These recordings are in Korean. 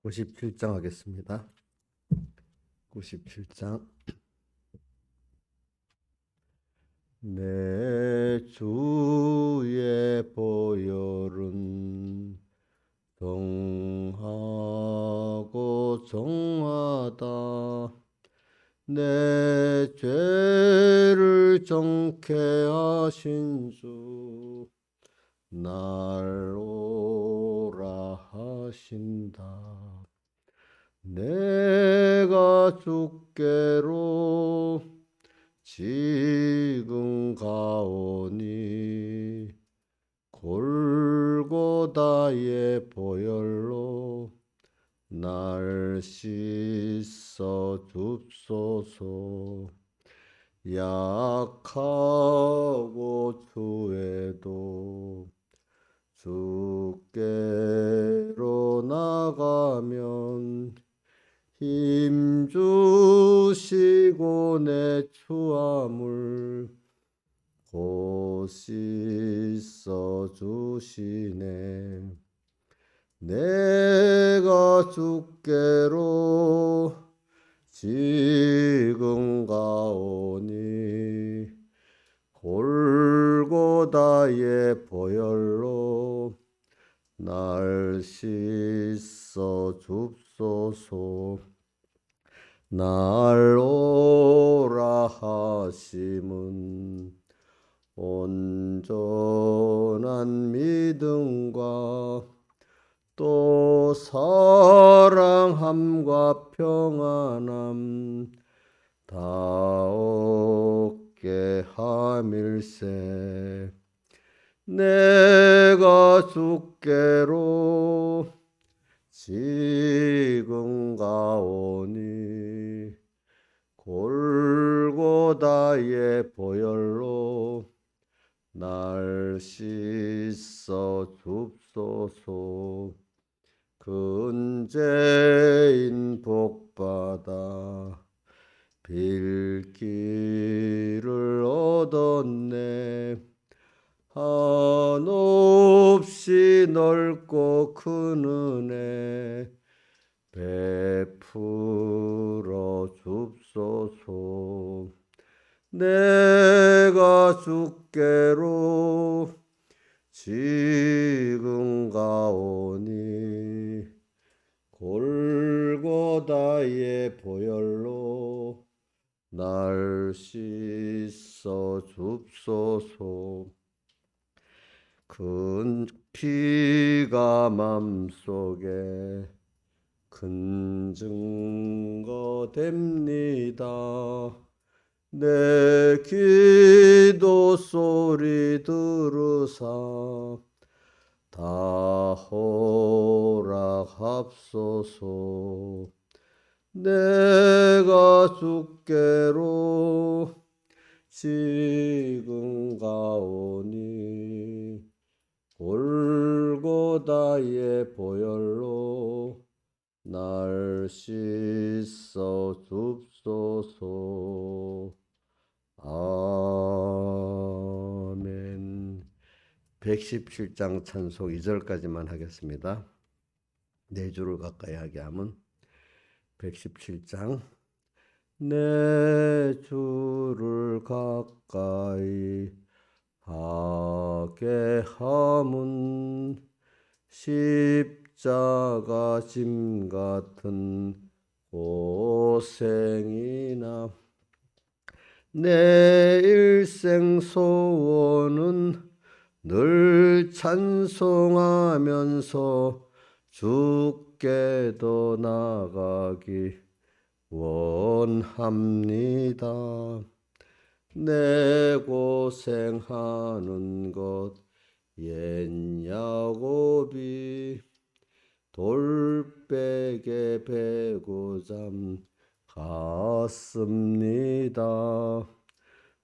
97장 하겠습니다. 97장. 내 주의 보혈은 정하고 정하다. 내 죄를 정케 하신 주 날 오라 하신다. 내가 주께로 지금 가오니 골고다의 보혈로 날 씻어 줍소서. 약하고 추해도 주께로 나가면 힘 주시고 내 추함을 곧 씻어 주시네. 내가 주께로 지금 가오니 골고다의 보혈로 날 씻어 줍소서. 날 오라 하심은 온전한 믿음과 또 사랑함과 평안함 다 얻게 함일세. 내가 주께로 지금 가오니 골고다의 보혈로 날 씻어 줍소서. 근죄인 복받아 빌 길을 얻었네. 한없이 넓고 큰 은혜 베풀어 줍소서. 내가 주께로 지금 가오니 골고다의 보혈로 날 씻어 줍소서. 큰 피가 맘속에 큰 증거 됩니다. 내 기도 소리 들으사 다 허락합소서. 내가 주께로 지금 가오니 골고다의 보혈로 날 씻어 줍소서. 아멘. 117장 찬송 2절까지만 하겠습니다. 네 줄을 가까이 하게 하면 117장. 내 주를 가까이 하게 함은 십자가 짐 같은 고생이나 내 일생 소원은 늘 찬송하면서 주께도 나가기 원합니다. 내 고생하는 것 옛 야곱이 돌베개 베고잠 갔습니다.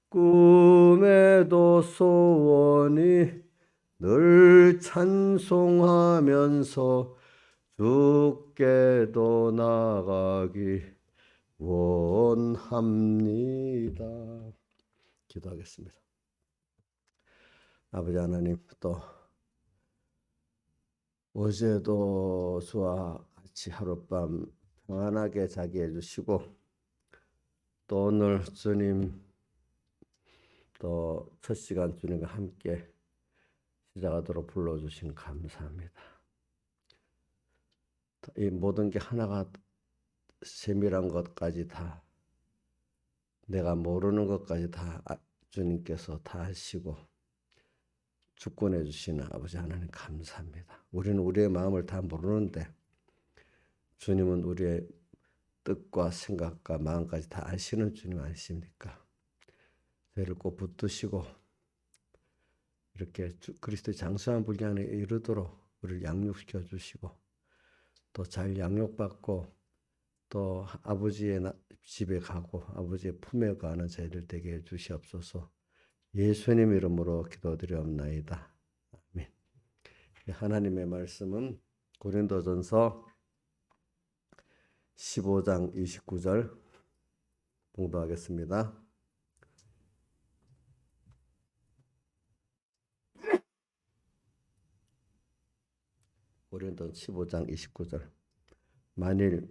꿈에도 소원이 늘 찬송하면서 주께도 나가기 원합니다. 기도하겠습니다. 아버지 하나님, 또 어제도 주와 같이 하룻밤 평안하게 자게 해주시고 또 오늘 주님 또 첫 시간 주님과 함께 시작하도록 불러주신 감사합니다. 이 모든 게 하나가 세밀한 것까지 다 내가 모르는 것까지 다 주님께서 다 하시고 주권해 주시는 아버지 하나님 감사합니다. 우리는 우리의 마음을 다 모르는데 주님은 우리의 뜻과 생각과 마음까지 다 아시는 주님 아니십니까? 저희를 꼭 붙드시고 이렇게 그리스도의 장수한 분량에 이르도록 우리를 양육시켜 주시고 또 잘 양육받고 또 아버지의 집에 가고 아버지의 품에 가는 저희들 되게 해 주시옵소서. 예수님 이름으로 기도드리옵나이다. 아멘. 하나님의 말씀은 고린도전서 15장 29절 봉독하겠습니다. 고린도전 15장 29절 만일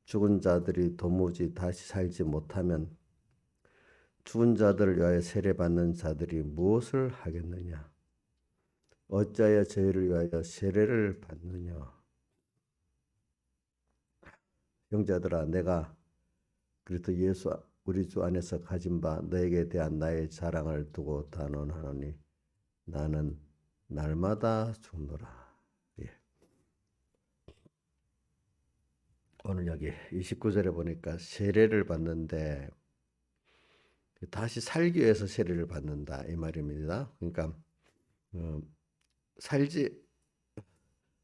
죽은 자들이 도무지 다시 살지 못하면 죽은 자들을 위하여 세례받는 자들이 무엇을 하겠느냐? 어찌하여 저희를 위하여 세례를 받느냐? 형제들아, 내가 그리스도 예수 우리 주 안에서 가진 바 너에게 대한 나의 자랑을 두고 단언하노니 나는 날마다 죽노라. 예. 오늘 여기 29절에 보니까 세례를 받는데 다시 살기 위해서 세례를 받는다 이 말입니다. 그러니까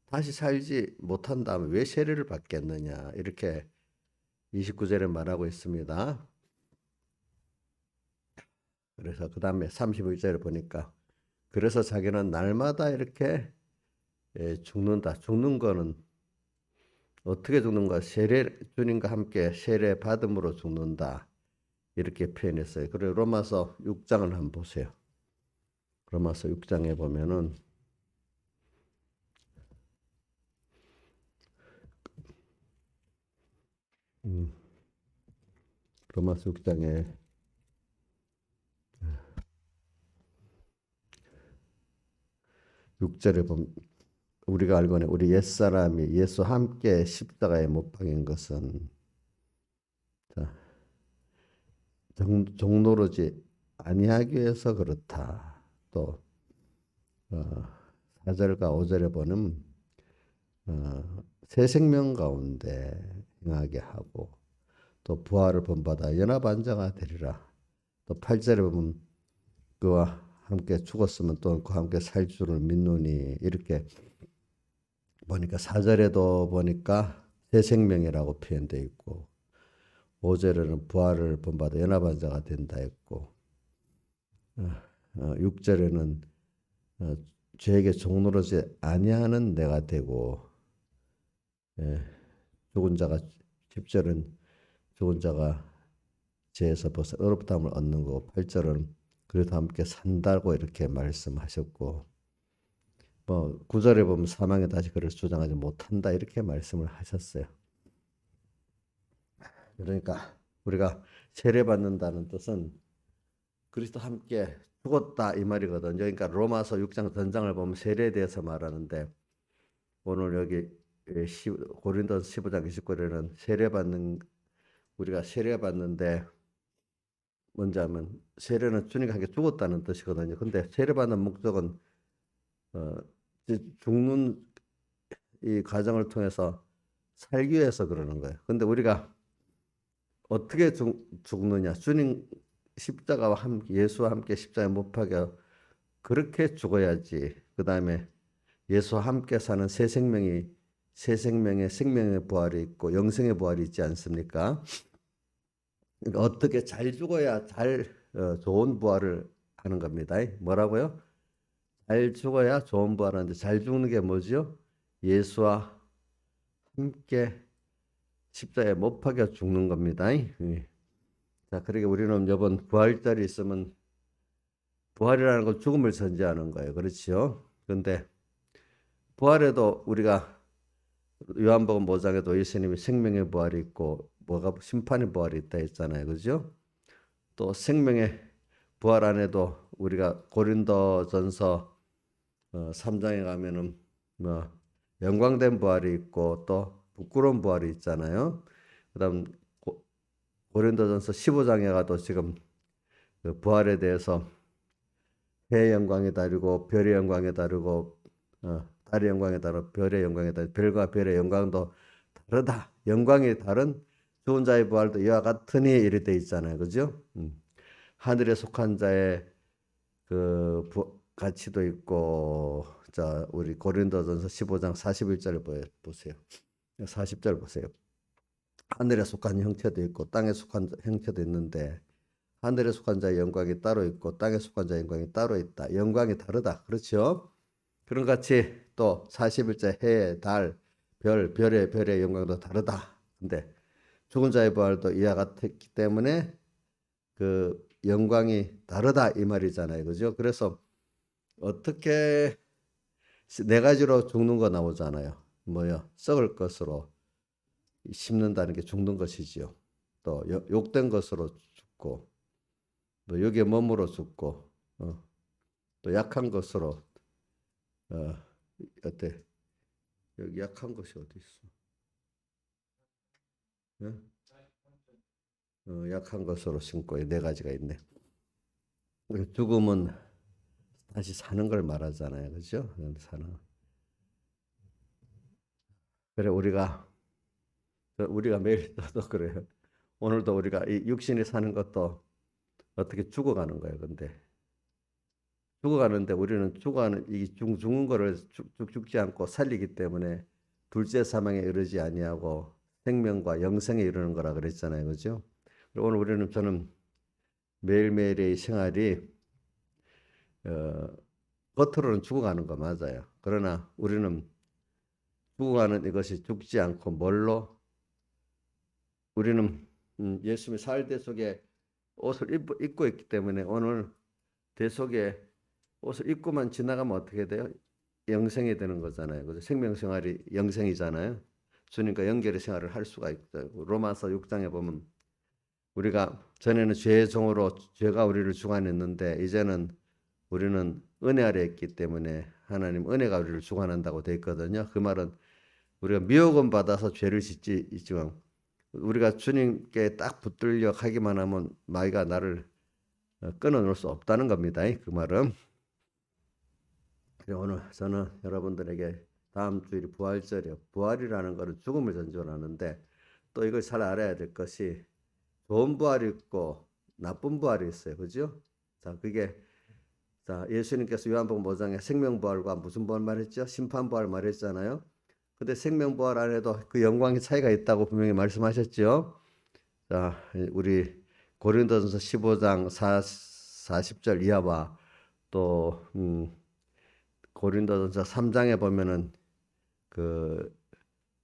다시 살지 못한다면 왜 세례를 받겠느냐 이렇게 29절에 말하고 있습니다. 그래서 그 다음에 31절에 보니까 그래서 자기는 날마다 이렇게 죽는다. 죽는 거는 어떻게 죽는가? 주님과 함께 세례 받음으로 죽는다. 이렇게 표현했어요. 그리고 로마서 6장을 한번 보세요. 로마서 6장에 보면은 로마서 6장에 6절에 보면 우리가 알거니 우리 옛사람이 예수와 함께 십자가에 못 박인 것은 종노릇지 아니하기 위해서 그렇다. 또 4절과 5절에 보면 새 생명 가운데 행하게 하고 또 부활을 본받아 연합한 자가 되리라. 또 8절에 보면 그와 함께 죽었으면 또 그와 함께 살 줄을 믿노니 이렇게 보니까 4절에도 보니까 새 생명이라고 표현되어 있고 5절에는 부활을 본받아 연합한 자가 된다 했고 6절에는 죄에게 종노릇지 아니하는 내가 되고 죽은 자가 10절은 죽은 자가 죄에서 벗어 의롭다함을 얻는 거고 8절은 그래도 함께 산다고 이렇게 말씀하셨고 9절에 보면 사망에 다시 그를 주장하지 못한다 이렇게 말씀을 하셨어요. 그러니까 우리가 세례받는다는 뜻은 그리스도 함께 죽었다 이 말이거든요. 그러니까 로마서 6장 전장을 보면 세례에 대해서 말하는데 오늘 여기 고린도서 15장 29절에는 우리가 세례받는데 뭔지 하면 세례는 주님과 함께 죽었다는 뜻이거든요. 근데 세례받는 목적은 죽는 이 과정을 통해서 살기 위해서 그러는 거예요. 근데 우리가 어떻게 죽느냐? 주님 십자가와 함께 예수와 함께 십자가에 못 박여 그렇게 죽어야지. 그 다음에 예수와 함께 사는 새 생명의 생명의 부활이 있고 영생의 부활이 있지 않습니까? 그러니까 어떻게 잘 죽어야 좋은 부활을 하는 겁니다. 뭐라고요? 잘 죽어야 좋은 부활하는데 잘 죽는 게 뭐죠? 예수와 함께 십자가에 못 박여 죽는 겁니다. 자, 그러니까 우리는 이번 부활절이 있으면 부활이라는 건 죽음을 선지하는 거예요. 그렇죠? 그런데 부활에도 우리가 요한복음 5장에도 예수님이 생명의 부활이 있고 뭐가 심판의 부활이 있다 했잖아요. 그죠? 또 생명의 부활 안에도 우리가 고린도전서 3장에 가면은 뭐 영광된 부활이 있고 또 부끄러운 부활이 있잖아요. 그다음 고린도전서 15장에 가도 지금 그 부활에 대해서 해의 영광에 다르고 별의 영광에 다르고 달의 영광에 다르고 별의 영광에 다르고 별과 별의 영광도 다르다. 영광이 다른 죽은 자의 부활도 이와 같으니 이렇게 돼 있잖아요. 그죠? 하늘에 속한 자의 그 가치도 있고 자 우리 고린도전서 15장 41절 보세요. 40절 보세요. 하늘에 속한 형체도 있고 땅에 속한 형체도 있는데 하늘에 속한 자의 영광이 따로 있고 땅에 속한 자의 영광이 따로 있다. 영광이 다르다. 그렇죠? 그런 같이 또 41절 해, 달, 별의 영광도 다르다. 근데 죽은 자의 부활도 이와 같기 때문에 그 영광이 다르다 이 말이잖아요. 그죠? 그래서 어떻게 네 가지로 죽는 거 나오잖아요. 뭐요? 썩을 것으로 심는다는 게 죽는 것이지요. 또 욕된 것으로 죽고 또 여기에 몸으로 죽고 또 약한 것으로 어때? 여기 약한 것이 어디 있어? 약한 것으로 심고 네 가지가 있네. 죽음은 다시 사는 걸 말하잖아요. 그죠? 사는. 그래 우리가 매일 또 그래요. 오늘도 우리가 이 육신이 사는 것도 어떻게 죽어가는 거예요. 근데 죽어가는데 우리는 죽어가는 이 죽는 거를 죽지 않고 살리기 때문에 둘째 사망에 이르지 아니하고 생명과 영생에 이르는 거라 그랬잖아요. 그죠? 오늘 저는 매일매일의 생활이 어, 겉으로는 죽어가는 거 맞아요. 그러나 우리는 죽어가는 이것이 죽지 않고 뭘로 우리는 예수님의 사흘 대속에 옷을 입고 있기 때문에 오늘 대속에 옷을 입고만 지나가면 어떻게 돼요? 영생이 되는 거잖아요. 그래서 생명생활이 영생이잖아요. 주님과 연결의 생활을 할 수가 있고 로마서 6장에 보면 우리가 전에는 죄의 종으로 죄가 우리를 주관했는데 이제는 우리는 은혜 아래 있기 때문에 하나님 은혜가 우리를 주관한다고 되어 있거든요. 그 말은 우리가 미혹은 받아서 죄를 짓지 있지만 우리가 주님께 딱 붙들려 가기만 하면 마귀가 나를 끊어놓을 수 없다는 겁니다. 그 말은. 오늘 저는 여러분들에게 다음 주일이 부활절이에요. 부활이라는 것은 죽음을 전제하는데 또 이걸 잘 알아야 될 것이 좋은 부활이 있고 나쁜 부활이 있어요. 그죠? 자, 예수님께서 요한복음 5장에 생명부활과 무슨 부활 말했죠? 심판부활 말했잖아요. 근데 생명부활 안에도 그 영광의 차이가 있다고 분명히 말씀하셨죠. 자, 우리 고린도전서 15장 40절 이하와 또 고린도전서 3장에 보면은 그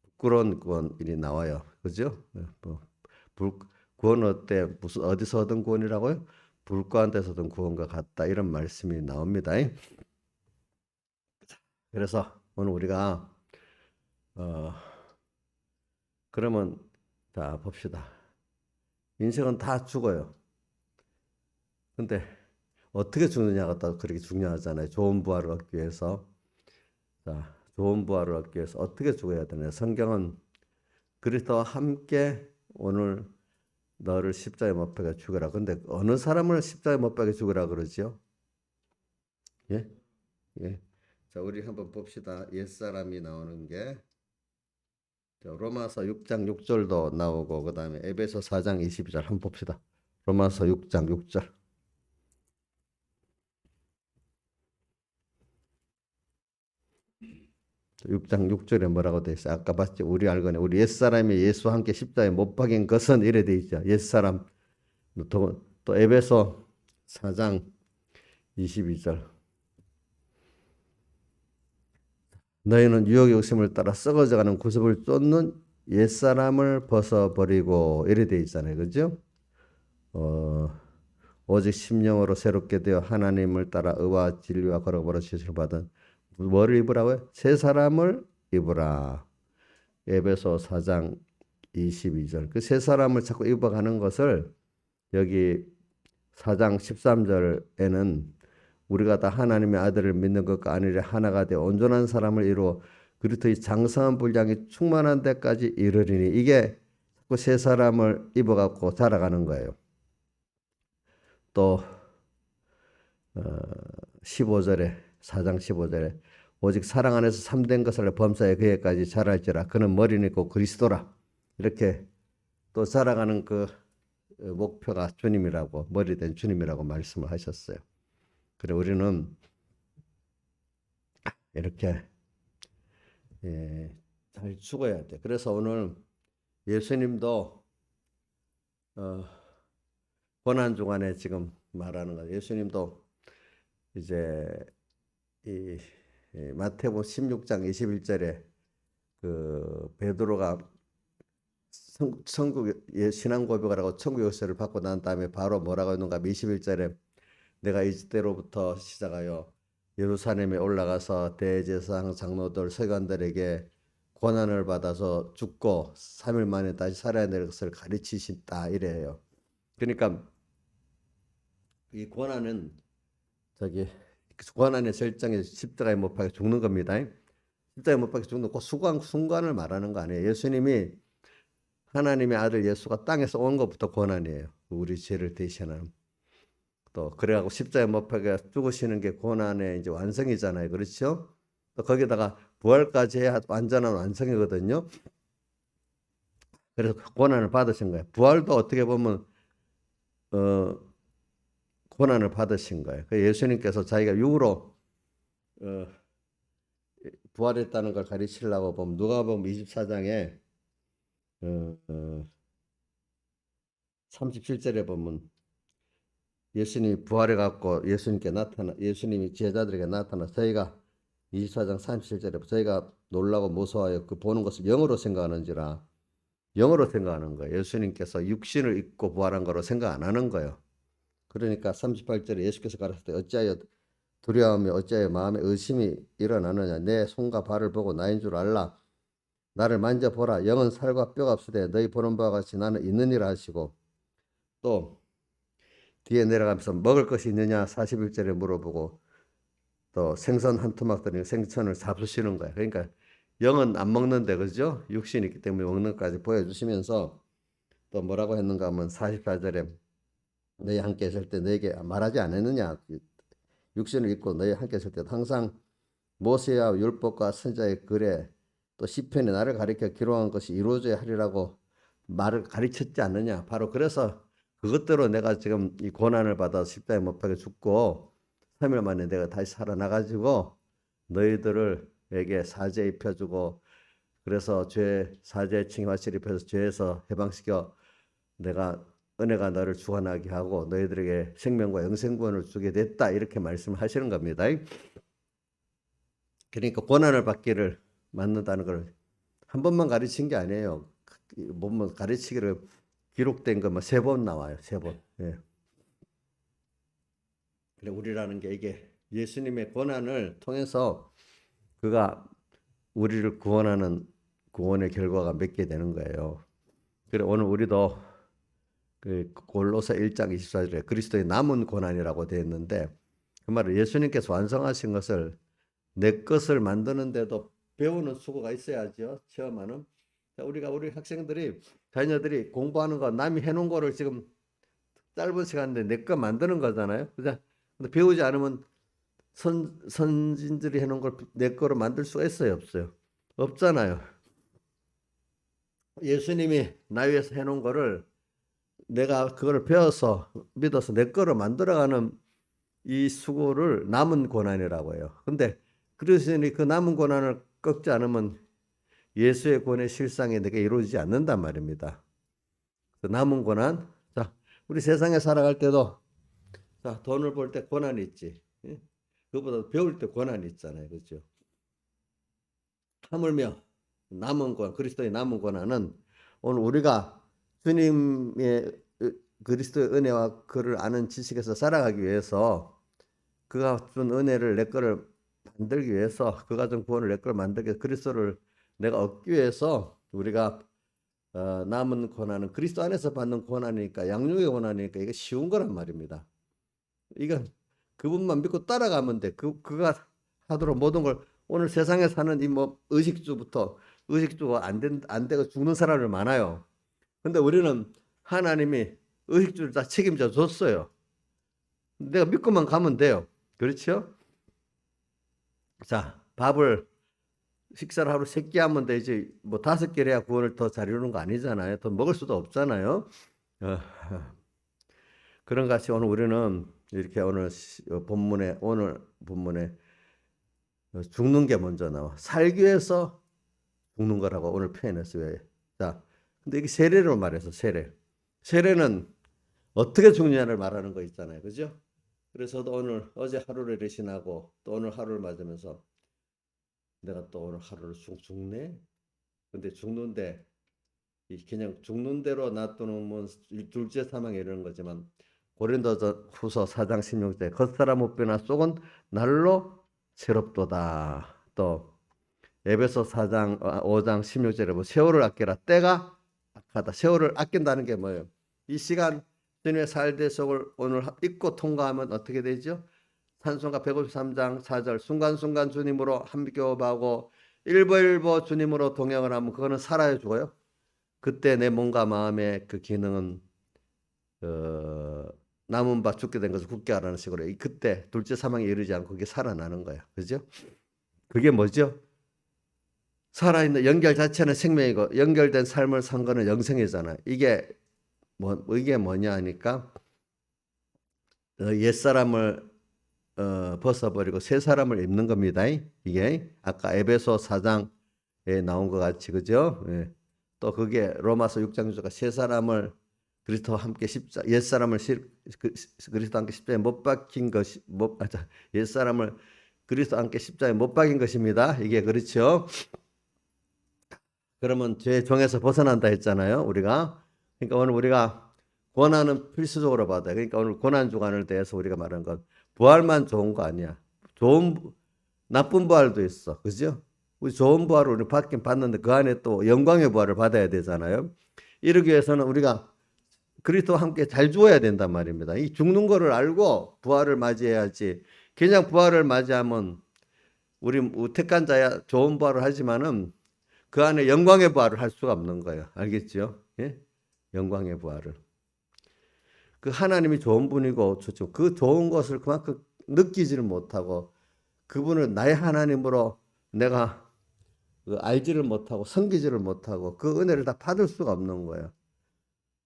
부끄러운 구원이 나와요. 그죠? 구원 어때? 무슨 어디서 얻은 구원이라고요? 불 가운데서 얻은 구원과 같다. 이런 말씀이 나옵니다. 그래서 오늘 우리가 그러면 자 봅시다. 인생은 다 죽어요. 근데 어떻게 죽느냐가 또 그렇게 중요하잖아요. 좋은 부활을 얻기 위해서. 자, 좋은 부활을 얻기 위해서 어떻게 죽어야 되냐? 성경은 그리스도와 함께 오늘 너를 십자가에 못 박아 죽여라. 근데 어느 사람을 십자가에 못 박아 죽여라 그러지요? 예? 예. 자, 우리 한번 봅시다. 옛사람이 나오는 게 로마서 6장 6절도 나오고 그다음에 에베소 4장 22절 한번 봅시다. 로마서 6장 6절. 6장 6절에 뭐라고 돼 있어요? 아까 봤죠? 우리 알거니 우리 옛사람이 예수와 함께 십자가에 못 박인 것은 이래 돼 있죠. 옛사람. 또 에베소 4장 22절. 너희는 유혹의 욕심을 따라 썩어져가는 구습을 쫓는 옛사람을 벗어버리고 이래 돼 있잖아요. 그죠? 오직 심령으로 새롭게 되어 하나님을 따라 의와 진리와 거룩으로 지시를 받은 뭐를 입으라고요? 새 사람을 입으라. 에베소 4장 22절. 그 세 사람을 자꾸 입어가는 것을 여기 4장 13절에는 우리가 다 하나님의 아들을 믿는 것과 아니라 하나가 되어 온전한 사람을 이루어 그리스도의 장성한 분량이 충만한 데까지 이르리니, 이게 자꾸 세 사람을 입어갖고 자라가는 거예요. 또 15절에 4장 15절에 오직 사랑 안에서 참된 것을 범사에 그에까지 자랄지라 그는 머리는 곧 그리스도라. 이렇게 또 자라가는 그 목표가 주님이라고, 머리 된 주님이라고 말씀을 하셨어요. 그래 우리는 이렇게 잘 죽어야 돼. 그래서 오늘 예수님도 고난 중간에 지금 말하는 거예요. 예수님도 이제 이 마태복음 16장 21절에 그 베드로가 천국 신앙 고백을 하고 천국 열쇠를 받고 난 다음에 바로 뭐라고 했는가? 21절에 내가 이때로부터 시작하여 예루살렘에 올라가서 대제사장 장로들 서기관들에게 고난을 받아서 죽고 3일 만에 다시 살아야 될 것을 가르치신다 이래요. 그러니까 이 고난은 고난의 절정에 십자가에 못 박혀 죽는 겁니다. 십자가에 못 박혀 죽는 그 순간을 말하는 거 아니에요. 예수님이 하나님의 아들 예수가 땅에서 온 것부터 고난이에요. 우리 죄를 대신하는. 또 그래가지고 십자가에 못 박혀 죽으시는 게 고난의 이제 완성이잖아요. 그렇죠? 또 거기다가 부활까지 해야 완전한 완성이거든요. 그래서 고난을 받으신 거예요. 부활도 어떻게 보면 고난을 받으신 거예요. 예수님께서 자기가 육으로 부활했다는 걸 가르치려고 보면 누가복음 24장에 37절에 보면 예수님이 부활해 갖고 예수님이 제자들에게 나타나 저희가 24장 37절에 저희가 놀라고 무서워하여 그 보는 것을 영으로 생각하는지라. 영으로 생각하는 거예요. 예수님께서 육신을 입고 부활한 거로 생각 안 하는 거예요. 그러니까 38절에 예수께서 가르치되 어찌하여 두려워하며 어찌하여 마음에 의심이 일어나느냐. 내 손과 발을 보고 나인 줄 알라. 나를 만져보라. 영은 살과 뼈가 없으되 너희 보는 바와 같이 나는 있느니라 하시고, 또 뒤에 내려가면서 먹을 것이 있느냐 41절에 물어보고, 또 생선 한 토막 들은 생선을 잡수시는 거예요. 그러니까 영은 안 먹는데, 그죠? 육신이 있기 때문에 먹는 것까지 보여주시면서 또 뭐라고 했는가 하면 44절에 너희 함께 있을 때 너에게 말하지 않았느냐. 육신을 입고 너희 함께 있을 때 항상 모세와 율법과 선지자의 글에 또 시편에 나를 가리켜 기록한 것이 이루어져야 하리라고 말을 가르쳤지 않느냐. 바로 그래서 그것대로 내가 지금 이 고난을 받아 십자가에 못 박혀 죽고 3일 만에 내가 다시 살아나가지고 너희들에게 사죄 입혀주고, 그래서 죄 사죄 칭의화실 입혀서 죄에서 해방시켜 내가 은혜가 너를 주관하게 하고 너희들에게 생명과 영생구원을 주게 됐다, 이렇게 말씀하시는 겁니다. 그러니까 고난을 받기를 만든다는 걸 한 번만 가르친 게 아니에요. 보면 가르치기를 기록된 것만 3번 나와요. 3번. 예. 우리라는 게 이게 예수님의 고난을 통해서 그가 우리를 구원하는 구원의 결과가 맺게 되는 거예요. 그래 오늘 우리도 그 골로새 1장 24절에 그리스도의 남은 고난이라고 되어 있는데, 그 말은 예수님께서 완성하신 것을 내 것을 만드는데도 배우는 수고가 있어야죠. 체험하는. 우리 학생들이, 자녀들이 공부하는 거 남이 해놓은 거를 지금 짧은 시간인데 내 거 만드는 거잖아요. 근데 배우지 않으면 선진들이 해놓은 걸 내 거로 만들 수가 있어요, 없어요? 없잖아요. 예수님이 나 위해서 해놓은 거를 내가 그걸 배워서 믿어서 내 거로 만들어가는 이 수고를 남은 고난이라고 해요. 근데 그러시니 그 남은 고난을 꺾지 않으면 예수의 구원의 실상이 내게 이루어지지 않는단 말입니다. 그 남은 고난. 자, 우리 세상에 살아갈 때도 자, 돈을 벌 때 고난이 있지. 예? 그보다 배울 때 고난이 있잖아요. 그렇죠? 하물며 남은 고난, 그리스도의 남은 고난은 오늘 우리가 주님의 그리스도의 은혜와 그를 아는 지식에서 살아가기 위해서, 그가 준 은혜를 내 거를 만들기 위해서, 그가 준 구원을 내 거를 만들기 위해서, 그리스도를 내가 얻기 위해서 우리가 남은 고난은 그리스도 안에서 받는 고난이니까, 양육의 고난이니까 이게 쉬운 거란 말입니다. 이건 그분만 믿고 따라가면 돼. 그가 하도록 모든 걸. 오늘 세상에 사는 이 뭐 의식주가 안 되고 죽는 사람들 많아요. 근데 우리는 하나님이 의식주를 다 책임져 줬어요. 내가 믿고만 가면 돼요. 그렇죠? 자, 식사를 하루 3끼 하면 되지, 뭐 5끼를 해야 구원을 더 잘 이루는 거 아니잖아요. 더 먹을 수도 없잖아요. 어, 그런 같이 오늘 우리는 이렇게 오늘 본문에 죽는 게 먼저 나와. 살기 위해서 죽는 거라고 오늘 표현했어요. 자, 근데 이게 세례로 말해서 세례는 어떻게 죽느냐를 말하는 거 있잖아요. 그죠? 그래서 오늘 어제 하루를 대신하고 또 오늘 하루를 맞으면서 내가 또 오늘 하루를 죽네. 근데 죽는데 그냥 죽는 대로 놔두면 둘째 사망에 이르는 거지만, 고린도후서 4장 16절 겉사람 옷비나 속은 날로 새롭도다. 또 에베소 5장 16절에 뭐 세월을 아끼라 때가 악하다. 세월을 아낀다는 게 뭐예요? 이 시간 주님의 살대 속을 오늘 잊고 통과하면 어떻게 되죠? 찬송가 153장 4절 순간순간 주님으로 함께하고 일보일보 주님으로 동행을 하면 그거는 살아요, 죽어요? 그때 내 몸과 마음의 그 기능은 남은 바 죽게 된 것을 굳게 하라는 식으로 그때 둘째 사망에 이르지 않고 그게 살아나는 거예요. 그죠? 그게 뭐죠? 살아있는 연결 자체는 생명이고 연결된 삶을 산 거는 영생이잖아요. 이게 뭐냐 하니까 옛사람을 벗어버리고 새 사람을 입는 겁니다. 이게 아까 에베소 4장에 나온 것 같이, 그죠? 예. 또 그게 로마서 6장 6절가 새 사람을 그리스도와 함께 옛사람을 그리스도와 함께 십자가에 못 박힌 것이 옛사람을 그리스도와 함께 십자가에 못 박인 것입니다. 이게 그렇죠? 그러면 죄의 종에서 벗어난다 했잖아요, 우리가. 그러니까 오늘 우리가 고난은 필수적으로 받아요. 그러니까 오늘 고난 주간을 대해서 우리가 말한 건 부활만 좋은 거 아니야. 나쁜 부활도 있어. 그죠? 우리 좋은 부활을 우리 받긴 받는데 그 안에 또 영광의 부활을 받아야 되잖아요. 이러기 위해서는 우리가 그리스도와 함께 잘 죽어야 된단 말입니다. 이 죽는 거를 알고 부활을 맞이해야지. 그냥 부활을 맞이하면 우리 택한 자야 좋은 부활을 하지만은 그 안에 영광의 부활을 할 수가 없는 거예요. 알겠죠? 예? 영광의 부활을. 그 하나님이 좋은 분이고 그 좋은 것을 그만큼 느끼지를 못하고 그분을 나의 하나님으로 내가 알지를 못하고 섬기지를 못하고 그 은혜를 다 받을 수가 없는 거예요.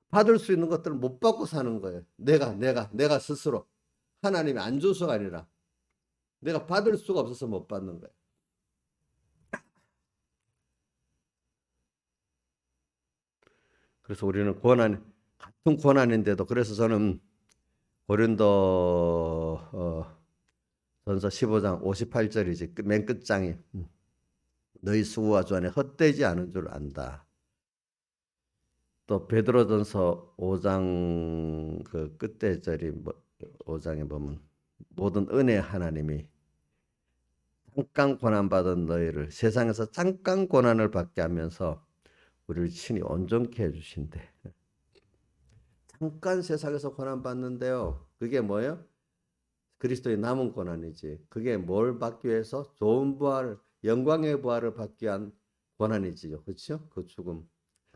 받을 수 있는 것들을 못 받고 사는 거예요. 내가 스스로. 하나님이 안 줘서가 아니라 내가 받을 수가 없어서 못 받는 거예요. 그래서 우리는 같은 고난인데도, 그래서 저는 고린도 전서 15장 58절이지 맨 끝장이 너희 수고와 주 안에 헛되지 않은 줄 안다. 또 베드로전서 5장 그 끝에 절이 5장에 보면 모든 은혜 하나님이 잠깐 고난받은 너희를 세상에서 잠깐 고난을 받게 하면서 우리를 친히 온전케 해주신대. 잠깐 세상에서 고난받는데요. 그게 뭐예요? 그리스도의 남은 고난이지. 그게 뭘 받기 위해서? 좋은 부활, 영광의 부활을 받기 위한 고난이지요. 그렇죠? 그 죽음.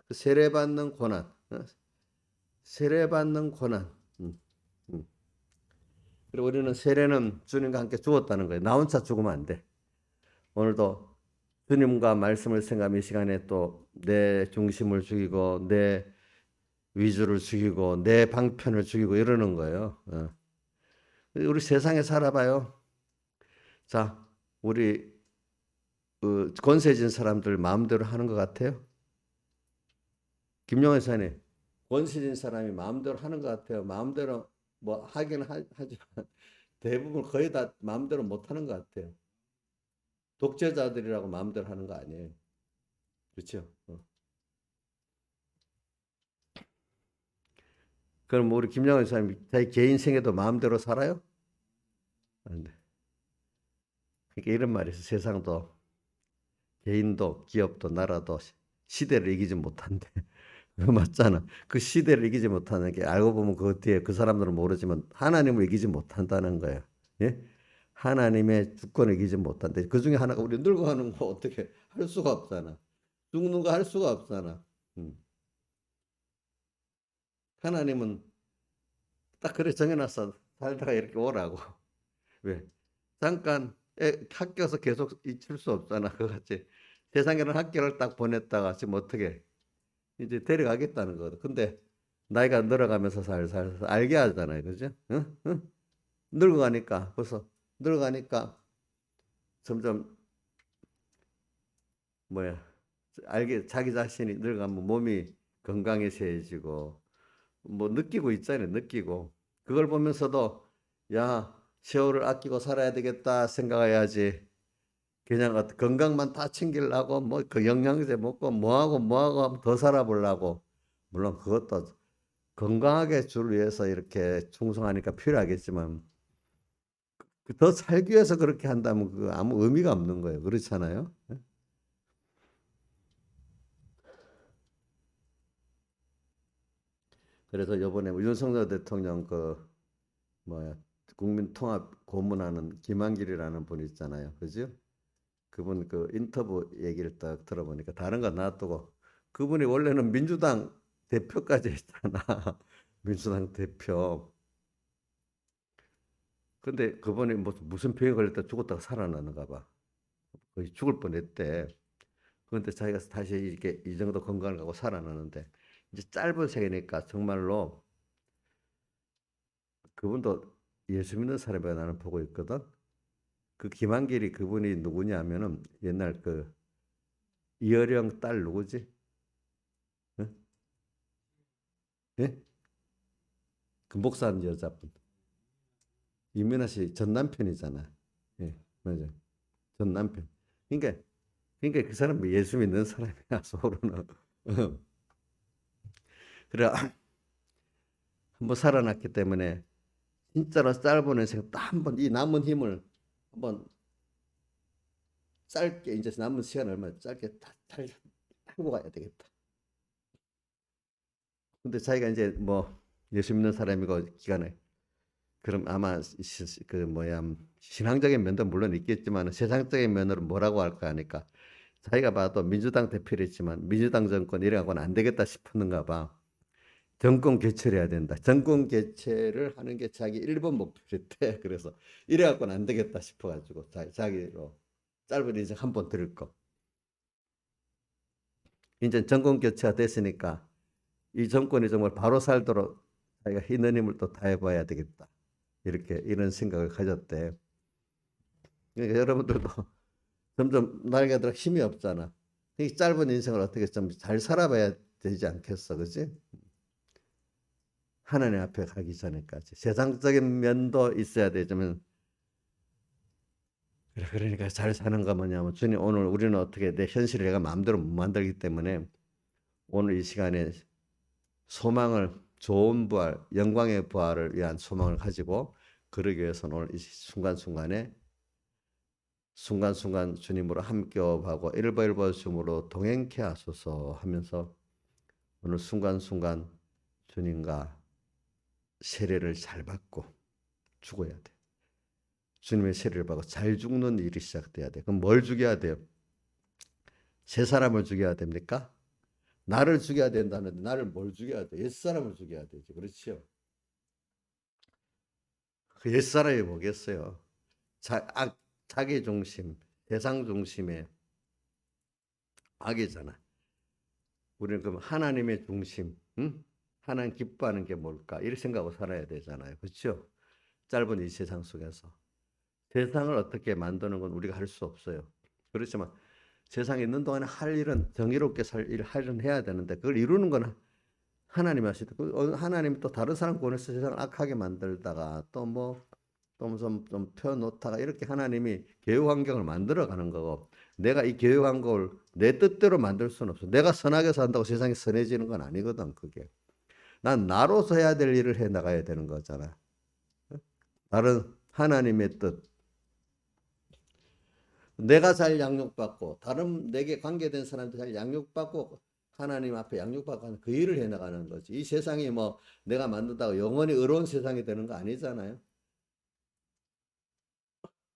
그 세례받는 고난. 세례받는 고난. 그리고 우리는 세례는 주님과 함께 죽었다는 거예요. 나 혼자 죽으면 안 돼. 오늘도 주님과 말씀을 생각하며 이 시간에 또 내 중심을 죽이고 내 위주를 죽이고 내 방편을 죽이고 이러는 거예요. 우리 세상에 살아봐요. 자, 우리 권세진 사람들 마음대로 하는 것 같아요? 김용현 사님, 권세진 사람이 마음대로 하는 것 같아요? 마음대로 뭐 하긴 하지만 대부분 거의 다 마음대로 못 하는 것 같아요. 독재자들이라고 마음대로 하는 거 아니에요. 그렇죠? 그럼 우리 김영환 사람이 자기 개인 생애도 마음대로 살아요? 안 돼. 그러니까 이런 말이 있어. 세상도 개인도 기업도 나라도 시대를 이기지 못한대. 그거 맞잖아. 그 시대를 이기지 못하는 게 알고 보면 그 뒤에 그 사람들은 모르지만 하나님을 이기지 못한다는 거예요. 예? 하나님의 주권을 이기지 못한대. 그 중에 하나가 우리 늙어가는 거 어떻게 할 수가 없잖아. 죽는 거 할 수가 없잖아. 음. 하나님은 딱 그래 정해놨어. 살다가 이렇게 오라고. 왜? 잠깐 학교에서 계속 있을 수 없잖아. 그거 같이 세상에는 학교를 딱 보냈다가 지금 어떻게 이제 데려가겠다는 거거든. 근데 나이가 늘어가면서 살살 알게 하잖아요. 그죠? 응? 응? 늙어가니까 벌써 늙어가니까 점점 뭐야 알게 자기 자신이 늙어가면 몸이 건강해져지고 뭐 느끼고 있잖아요. 느끼고 그걸 보면서도 야 세월을 아끼고 살아야 되겠다 생각해야지. 그냥 건강만 다 챙기려고 뭐 그 영양제 먹고 뭐하고 하면 더 살아보려고 물론 그것도 건강하게 줄 위해서 이렇게 충성하니까 필요하겠지만 더 살기 위해서 그렇게 한다면 그 아무 의미가 없는 거예요. 그렇잖아요. 그래서 이번에 윤석열 대통령 그 뭐야 국민통합 고문하는 김한길이라는 분 있잖아요. 그죠? 그분 그 인터뷰 얘기를 딱 들어보니까 다른 건 놔두고 그분이 원래는 민주당 대표까지 했잖아. 민주당 대표. 근데 그분이 무슨 병에 걸렸다 죽었다가 살아나는가 봐. 거의 죽을 뻔했대. 그런데 자기가 다시 이렇게 이 정도 건강을 갖고 살아나는데 이제 짧은 생이니까 정말로 그분도 예수 믿는 사람이라 나는 보고 있거든. 그 김한길이 그분이 누구냐면은 옛날 그 이어령 딸 누구지? 응? 예? 그 목사는 여자분. 이민아 씨 전 남편이잖아. 예, 맞아. 전 남편. 그러니까 그 사람 예수 믿는 사람이야 서로는. 그래 한번 살아났기 때문에 진짜로 짧은 인생 딱 한 번 이 남은 힘을 한번 짧게 이제 남은 시간 얼마 짧게 잘 하고 가야 되겠다. 근데 자기가 이제 뭐 예수 믿는 사람이고 기간에 그럼 아마 그 뭐야 신앙적인 면도 물론 있겠지만 세상적인 면으로 뭐라고 할까 하니까 자기가 봐도 민주당 대표를 했지만 민주당 정권 이래갖고는 안 되겠다 싶었는가 봐. 정권 교체를 해야 된다. 정권 교체를 하는 게 자기 1번 목표였대. 그래서 이래갖고는 안 되겠다 싶어가지고 자기로 짧은 인생 한 번 들을 거. 이제 정권 교체가 됐으니까 이 정권이 정말 바로 살도록 자기가 있는 힘을 또 다해봐야 되겠다. 이렇게 이런 생각을 가졌대. 그러니까 여러분들도 점점 나이가 들어 힘이 없잖아. 이 짧은 인생을 어떻게 좀 잘 살아봐야 되지 않겠어, 그지? 하나님 앞에 가기 전에까지 세상적인 면도 있어야 되지만 그러니까 잘 사는 거 뭐냐면 주님 오늘 우리는 어떻게 내 현실을 내가 마음대로 못 만들기 때문에 오늘 이 시간에 소망을 좋은 부활, 영광의 부활을 위한 소망을 가지고 그러기 위해서는 오늘 이 순간순간 주님으로 함께 하고 일보일보 주님으로 동행케 하소서 하면서 오늘 순간순간 주님과 세례를 잘 받고 죽어야 돼. 주님의 세례를 받고 잘 죽는 일이 시작돼야 돼. 그럼 뭘 죽여야 돼요? 새 사람을 죽여야 됩니까? 나를 죽여야 된다는데 나를 뭘 죽여야 돼? 옛사람을 죽여야 되지. 그렇지요? 그 옛사람이 뭐겠어요? 자기 중심, 세상 중심의 악이잖아. 우리는 그럼 하나님의 중심, 응? 하나님 기뻐하는 게 뭘까? 이렇게 생각하고 살아야 되잖아요. 그렇죠? 짧은 이 세상 속에서. 세상을 어떻게 만드는 건 우리가 할 수 없어요. 그렇지만 세상에 있는 동안에 할 일은 정의롭게 살 일, 할 일은 해야 되는데 그걸 이루는 건 하나님이 하시다. 하나님이 또 다른 사람 권해서 세상을 악하게 만들다가 또 뭐 좀 펴놓다가 이렇게 하나님이 교육 환경을 만들어 가는 거고 내가 이 교육 환경을 내 뜻대로 만들 수는 없어. 내가 선하게 산다고 세상이 선해지는 건 아니거든 그게. 난 나로서 해야 될 일을 해 나가야 되는 거잖아. 다른 하나님의 뜻. 내가 잘 양육받고 다른 내게 관계된 사람들 잘 양육받고 하나님 앞에 양육받고 하는 그 일을 해나가는 거지. 이 세상이 뭐 내가 만든다고 영원히 의로운 세상이 되는 거 아니잖아요.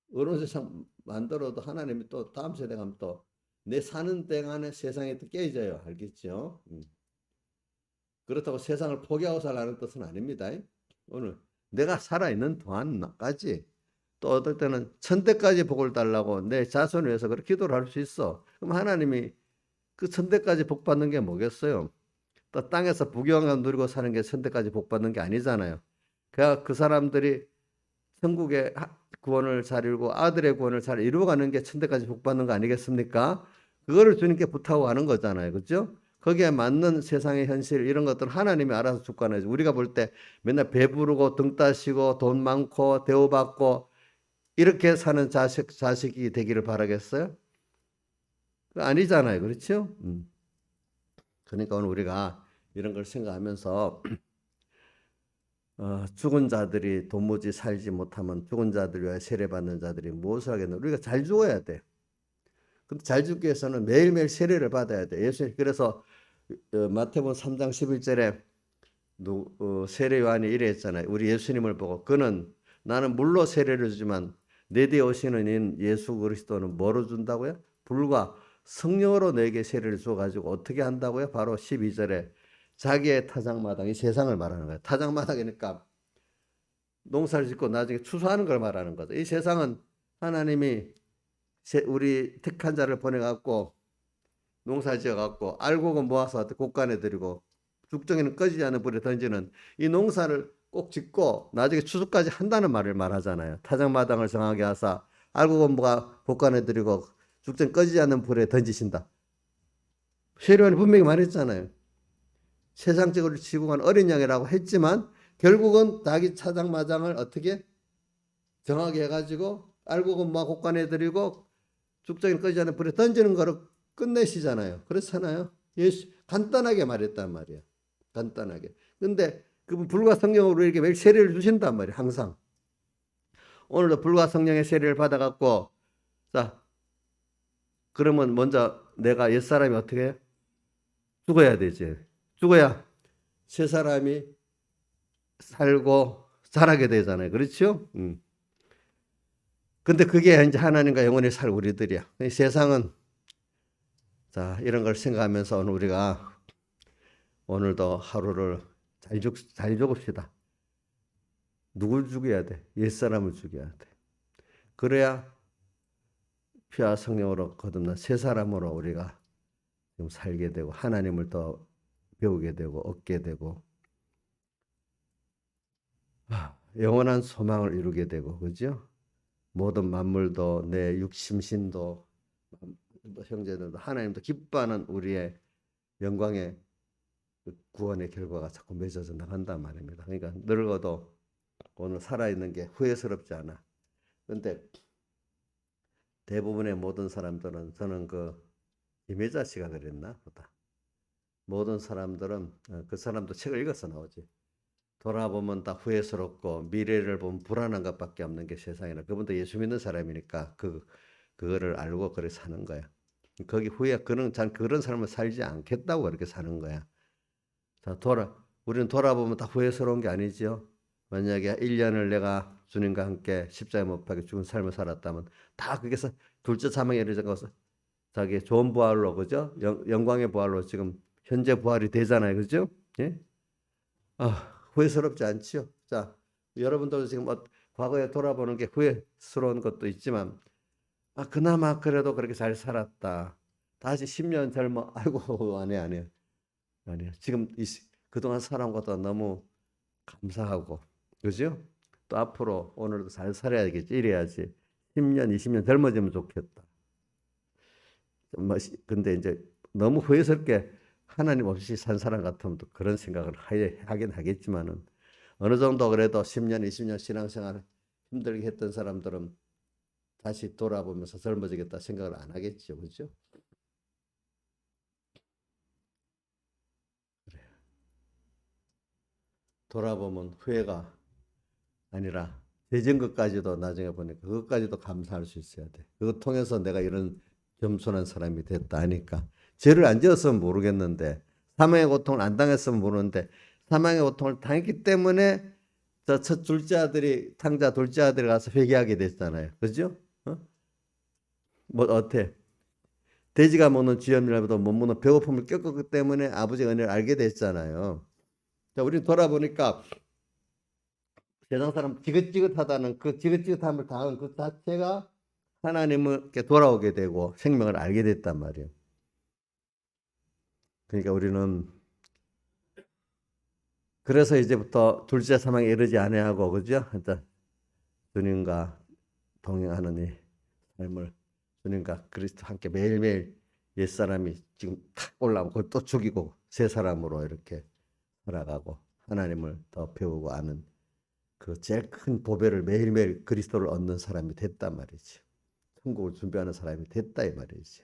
의로운 세상 만들어도 하나님이 또 다음 세대 가면 또 내 사는 동안에 세상이 또 깨져요. 알겠죠? 그렇다고 세상을 포기하고 살라는 뜻은 아닙니다. 오늘 내가 살아있는 동안까지 또 어떨 때는 천대까지 복을 달라고 내 자손을 위해서 그렇게 기도를 할 수 있어. 그럼 하나님이 그 천대까지 복 받는 게 뭐겠어요? 또 땅에서 부귀영화 누리고 사는 게 천대까지 복 받는 게 아니잖아요. 그 사람들이 천국의 구원을 잘 이루고 아들의 구원을 잘 이루어가는 게 천대까지 복 받는 거 아니겠습니까? 그거를 주님께 부탁하고 하는 거잖아요. 그렇죠? 거기에 맞는 세상의 현실 이런 것들은 하나님이 알아서 주관해야지. 우리가 볼 때 맨날 배부르고 등 따시고 돈 많고 대우받고 이렇게 사는 자식이 되기를 바라겠어요? 아니잖아요. 그렇죠? 그러니까 오늘 우리가 이런 걸 생각하면서 죽은 자들이 도무지 살지 못하면 죽은 자들 위하여 세례받는 자들이 무엇을 하겠노? 우리가 잘 죽어야 돼. 근데 잘 죽기 위해서는 매일매일 세례를 받아야 돼. 예수님 그래서 마태복음 3장 11절에 세례 요한이 이래 했잖아요. 우리 예수님을 보고 그는 나는 물로 세례를 주지만 내 뒤에 오시는 인 예수 그리스도는 뭐로 준다고요? 불과 성령으로 내게 세례를 줘가지고 어떻게 한다고요? 바로 12절에 자기의 타작마당, 이 세상을 말하는 거예요. 타작마당이니까 농사를 짓고 나중에 추수하는 걸 말하는 거죠. 이 세상은 하나님이 우리 택한 자를 보내갖고 농사 지어갖고 알곡은 모아서 곡간에 들이고 죽정이는 꺼지지 않는 불에 던지는 이 농사를 꼭 짓고 나중에 추수까지 한다는 말을 말하잖아요. 타작마당을 정하게 하사 알곡은 모아 곡간에 들이고 죽정 꺼지지 않는 불에 던지신다. 세례요한이 분명히 말했잖아요. 세상적으로 지구간 어린 양이라고 했지만 결국은 자기 타작마당을 어떻게 정하게 해가지고 알곡은 모아 곡간에 들이고 죽정이는 꺼지지 않는 불에 던지는 거로 끝내시잖아요. 그렇잖아요. 예수 간단하게 말했단 말이야. 간단하게. 근데 그분 불과 성령으로 이렇게 매일 세례를 주신단 말이야. 항상. 오늘도 불과 성령의 세례를 받아갖고 자 그러면 먼저 내가 옛사람이 어떻게 해? 죽어야 되지. 죽어야 새 사람이 살고 자라게 되잖아요. 그렇죠? 근데 그게 이제 하나님과 영원히 살 우리들이야. 세상은 자 이런 걸 생각하면서 오늘 우리가 오늘도 하루를 잘 죽읍시다. 누굴 죽여야 돼? 옛사람을 죽여야 돼. 그래야 피와 성령으로 거듭난 새 사람으로 우리가 좀 살게 되고 하나님을 더 배우게 되고 얻게 되고 영원한 소망을 이루게 되고 그죠? 모든 만물도 내 육심신도 형제들도 하나님도 기뻐하는 우리의 영광의 구원의 결과가 자꾸 맺어져 나간단 말입니다. 그러니까 늙어도 오늘 살아있는 게 후회스럽지 않아. 그런데 대부분의 모든 사람들은 저는 김혜자 씨가 그랬나 보다. 모든 사람들은 그 사람도 책을 읽어서 나오지. 돌아보면 다 후회스럽고 미래를 보면 불안한 것밖에 없는 게 세상이라. 그분도 예수 믿는 사람이니까 그거를 알고 그렇게 사는 거야. 거기 그는 그런 삶을 살지 않겠다고 그렇게 사는 거야. 자, 우리는 돌아보면 다 후회스러운 게 아니지요. 만약에 1년을 내가 주님과 함께 십자가에 못 박혀 죽은 삶을 살았다면 다 거기서 둘째 사망에 이르어서 자기 좋은 부활로 그죠? 영광의 부활로 지금 현재 부활이 되잖아요. 그죠? 예? 후회스럽지 않지요. 자, 여러분들도 지금 과거에 돌아보는 게 후회스러운 것도 있지만 그나마 그래도 그렇게 잘 살았다. 다시 10년 젊어. 아이고 아니야. 지금 그동안 살아온 것도 너무 감사하고 그죠? 또 앞으로 오늘도 잘 살아야겠지. 이래야지 10년, 20년 젊어지면 좋겠다. 근데 이제 너무 후회스럽게 하나님 없이 산 사람 같으면 또 그런 생각을 하긴 하겠지만은 어느 정도 그래도 10년, 20년 신앙생활 힘들게 했던 사람들은 다시 돌아보면서 젊어지겠다 생각을 안 하겠죠. 그죠? 돌아보면 후회가 아니라 되진 것까지도 나중에 보니까 그것까지도 감사할 수 있어야 돼. 그거 통해서 내가 이런 겸손한 사람이 됐다 하니까 죄를 안 지었으면 모르겠는데 사망의 고통을 안 당했으면 모르는데 사망의 고통을 당했기 때문에 저 첫 둘째 아들이 탕자 둘째 아들이 가서 회개하게 됐잖아요. 그죠? 어? 뭐 어때? 돼지가 먹는 쥐염이라도 못 먹는 배고픔을 겪었기 때문에 아버지의 은혜를 알게 됐잖아요. 자, 우리 돌아보니까 세상 사람 지긋지긋하다는 그 지긋지긋함을 당한 그 자체가 하나님께 돌아오게 되고 생명을 알게 됐단 말이에요. 그러니까 우리는 그래서 이제부터 둘째 사망에 이르지 아니하고 그죠? 일단 주님과 동행하는 이 삶을 주님과 그리스도 함께 매일매일 옛사람이 지금 탁 올라오고 그걸 또 죽이고 새 사람으로 이렇게 살아가고 하나님을 더 배우고 아는 그 제일 큰 보배를 매일매일 그리스도를 얻는 사람이 됐단 말이지. 천국을 준비하는 사람이 됐다 이 말이지.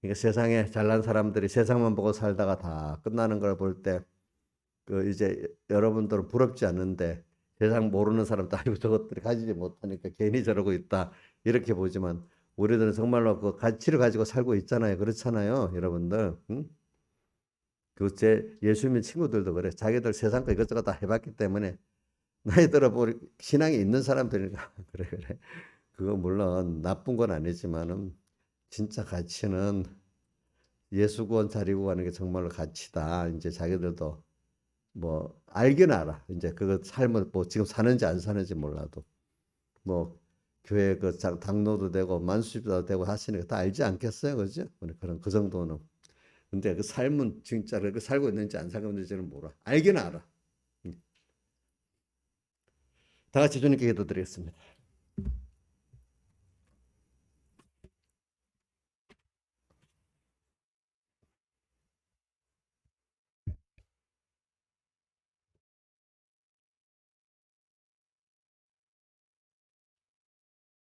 그러니까 세상에 잘난 사람들이 세상만 보고 살다가 다 끝나는 걸 볼 때 그 이제 여러분들은 부럽지 않는데 세상 모르는 사람도 아니고 저것들이 가지지 못하니까 괜히 저러고 있다 이렇게 보지만 우리들은 정말로 그 가치를 가지고 살고 있잖아요. 그렇잖아요, 여러분들. 응? 제 예수 믿는 친구들도 그래. 자기들 세상 거 이것저것 다 해봤기 때문에 나이 들어보니 신앙이 있는 사람들이니까 그래 그래. 그거 물론 나쁜 건 아니지만은 진짜 가치는 예수 구원 자리 구하는 게 정말로 가치다. 이제 자기들도 뭐 알긴 알아. 이제 그거 삶을 뭐 지금 사는지 안 사는지 몰라도 뭐 교회 그 당로도 되고 만수집도 되고 하시니까 다 알지 않겠어요, 그죠? 그런 그 정도는. 근데 그 삶은 진짜 그 살고 있는지 안 살고 있는지는 몰라. 알긴 알아. 다 같이 주님께 기도드리겠습니다.